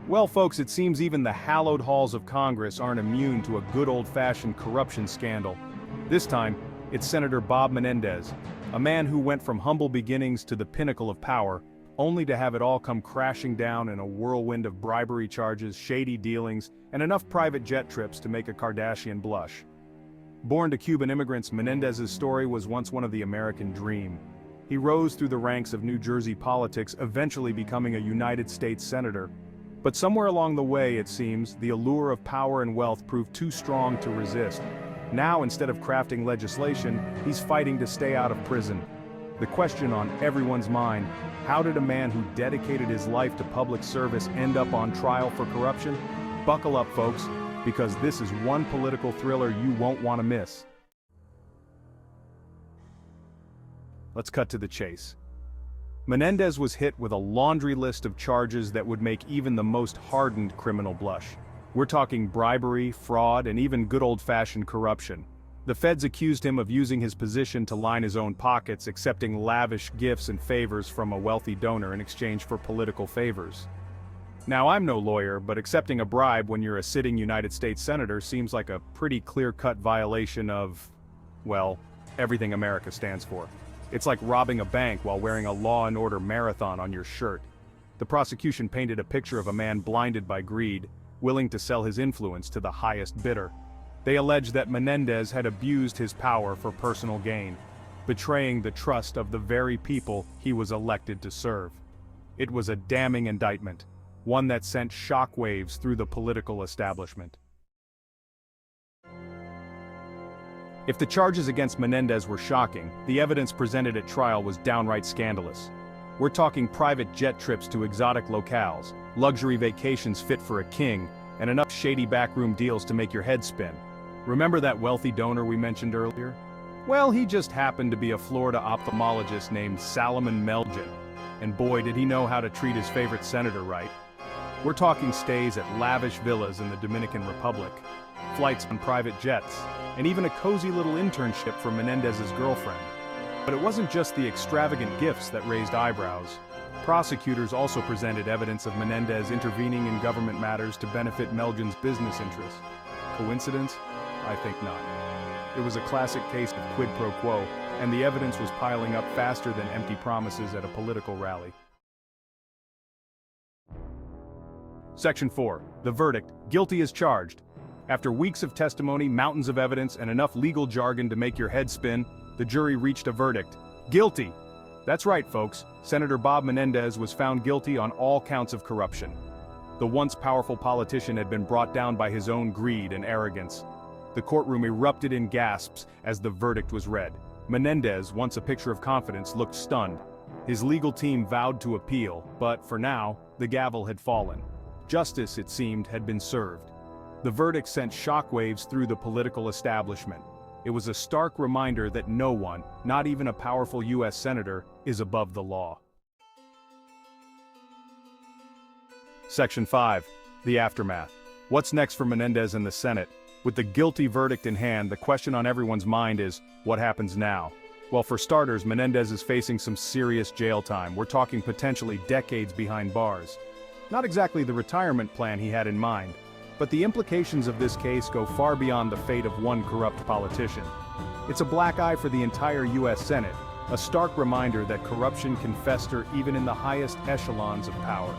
Well, folks, it seems even the hallowed halls of Congress aren't immune to a good old-fashioned corruption scandal. This time, it's Senator Bob Menendez, a man who went from humble beginnings to the pinnacle of power, only to have it all come crashing down in a whirlwind of bribery charges, shady dealings, and enough private jet trips to make a Kardashian blush. Born to Cuban immigrants, Menendez's story was once one of the American dream. He rose through the ranks of New Jersey politics, eventually becoming a United States senator. But somewhere along the way, it seems, the allure of power and wealth proved too strong to resist. Now, instead of crafting legislation, he's fighting to stay out of prison. The question on everyone's mind: how did a man who dedicated his life to public service end up on trial for corruption? Buckle up, folks, because this is one political thriller you won't want to miss. Let's cut to the chase. Menendez was hit with a laundry list of charges that would make even the most hardened criminal blush. We're talking bribery, fraud, and even good old-fashioned corruption. The feds accused him of using his position to line his own pockets, accepting lavish gifts and favors from a wealthy donor in exchange for political favors. Now, I'm no lawyer, but accepting a bribe when you're a sitting United States senator seems like a pretty clear-cut violation of, well, everything America stands for. It's like robbing a bank while wearing a Law and Order marathon on your shirt. The prosecution painted a picture of a man blinded by greed, willing to sell his influence to the highest bidder. They alleged that Menendez had abused his power for personal gain, betraying the trust of the very people he was elected to serve. It was a damning indictment, one that sent shockwaves through the political establishment. If the charges against Menendez were shocking, the evidence presented at trial was downright scandalous. We're talking private jet trips to exotic locales, luxury vacations fit for a king, and enough shady backroom deals to make your head spin. Remember that wealthy donor we mentioned earlier? Well, he just happened to be a Florida ophthalmologist named Salomon Melgen, and boy did he know how to treat his favorite senator right. We're talking stays at lavish villas in the Dominican Republic, flights on private jets, and even a cozy little internship for Menendez's girlfriend. But it wasn't just the extravagant gifts that raised eyebrows. Prosecutors also presented evidence of Menendez intervening in government matters to benefit Melgen's business interests. Coincidence? I think not. It was a classic case of quid pro quo, and the evidence was piling up faster than empty promises at a political rally. Section 4. The verdict: guilty as charged. After weeks of testimony, mountains of evidence, and enough legal jargon to make your head spin, the jury reached a verdict: guilty. That's right, folks. Senator Bob Menendez was found guilty on all counts of corruption. The once powerful politician had been brought down by his own greed and arrogance. The courtroom erupted in gasps as the verdict was read. Menendez, once a picture of confidence, looked stunned. His legal team vowed to appeal, but for now, the gavel had fallen. Justice, it seemed, had been served. The verdict sent shockwaves through the political establishment. It was a stark reminder that no one, not even a powerful U.S. senator, is above the law. Section 5. The aftermath. What's next for Menendez and the Senate? With the guilty verdict in hand, the question on everyone's mind is, what happens now? Well, for starters, Menendez is facing some serious jail time. We're talking potentially decades behind bars. Not exactly the retirement plan he had in mind, but the implications of this case go far beyond the fate of one corrupt politician. It's a black eye for the entire U.S. Senate, a stark reminder that corruption can fester even in the highest echelons of power.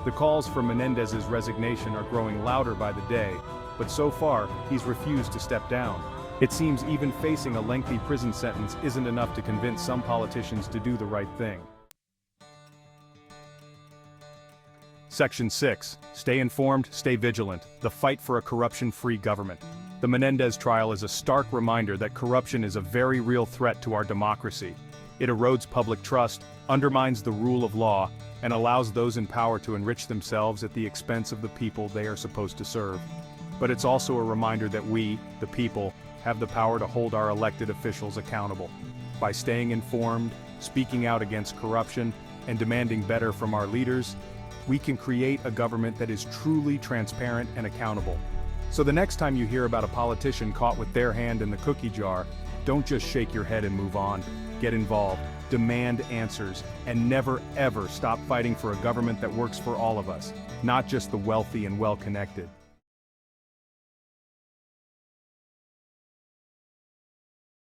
The calls for Menendez's resignation are growing louder by the day, but so far, he's refused to step down. It seems even facing a lengthy prison sentence isn't enough to convince some politicians to do the right thing. Section 6. Stay informed, stay vigilant. The fight for a corruption-free government. The Menendez trial is a stark reminder that corruption is a very real threat to our democracy. It erodes public trust, undermines the rule of law, and allows those in power to enrich themselves at the expense of the people they are supposed to serve. But it's also a reminder that we, the people, have the power to hold our elected officials accountable. By staying informed, speaking out against corruption, and demanding better from our leaders, we can create a government that is truly transparent and accountable. So the next time you hear about a politician caught with their hand in the cookie jar, don't just shake your head and move on. Get involved. demand answers, and never ever stop fighting for a government that works for all of us, not just the wealthy and well-connected.